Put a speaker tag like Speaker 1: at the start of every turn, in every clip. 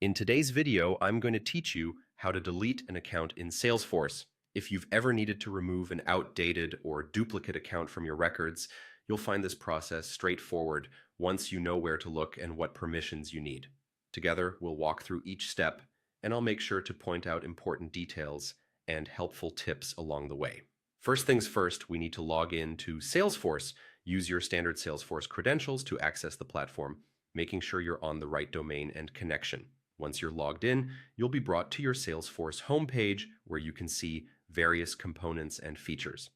Speaker 1: In today's video, I'm going to teach you how to delete an account in Salesforce. If you've ever needed to remove an outdated or duplicate account from your records, you'll find this process straightforward once you know where to look and what permissions you need. Together, we'll walk through each step, and I'll make sure to point out important details and helpful tips along the way. First things first, we need to log in to Salesforce. Use your standard Salesforce credentials to access the platform, making sure you're on the right domain and connection. Once you're logged in, you'll be brought to your Salesforce homepage where you can see various components and features.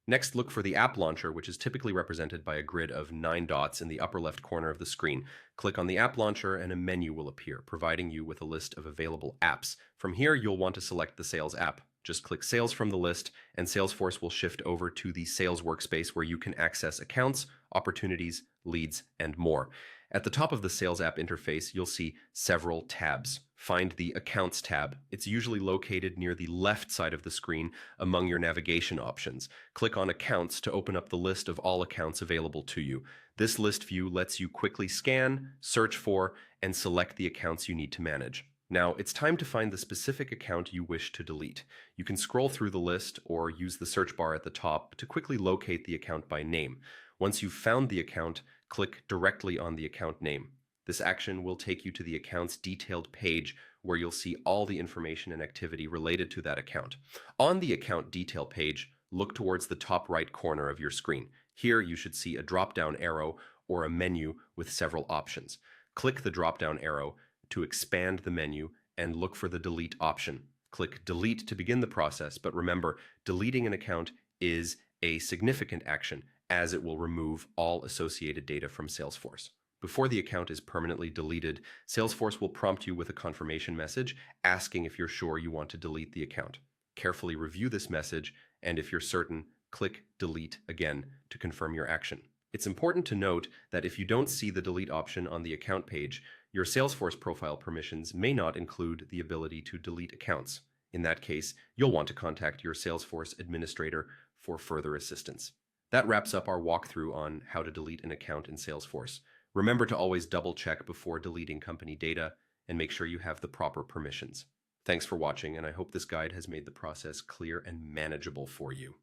Speaker 1: Next, look for the app launcher, which is typically represented by a grid of 9 dots in the upper left corner of the screen. Click on the app launcher and a menu will appear, providing you with a list of available apps. From here, you'll want to select the Sales app. Just click Sales from the list, and Salesforce will shift over to the Sales workspace where you can access accounts, opportunities, leads, and more. At the top of the Sales app interface, you'll see several tabs. Find the Accounts tab. It's usually located near the left side of the screen among your navigation options. Click on Accounts to open up the list of all accounts available to you. This list view lets you quickly scan, search for, and select the accounts you need to manage. Now, it's time to find the specific account you wish to delete. You can scroll through the list or use the search bar at the top to quickly locate the account by name. Once you've found the account, click directly on the account name. This action will take you to the account's detailed page where you'll see all the information and activity related to that account. On the account detail page, look towards the top right corner of your screen. Here you should see a drop-down arrow or a menu with several options. Click the drop-down arrow to expand the menu and look for the delete option. Click delete to begin the process, but remember, deleting an account is a significant action as it will remove all associated data from Salesforce. Before the account is permanently deleted, Salesforce will prompt you with a confirmation message asking if you're sure you want to delete the account. Carefully review this message, and if you're certain, click delete again to confirm your action. It's important to note that if you don't see the delete option on the account page, your Salesforce profile permissions may not include the ability to delete accounts. In that case, you'll want to contact your Salesforce administrator for further assistance. That wraps up our walkthrough on how to delete an account in Salesforce. Remember to always double-check before deleting company data and make sure you have the proper permissions. Thanks for watching, and I hope this guide has made the process clear and manageable for you.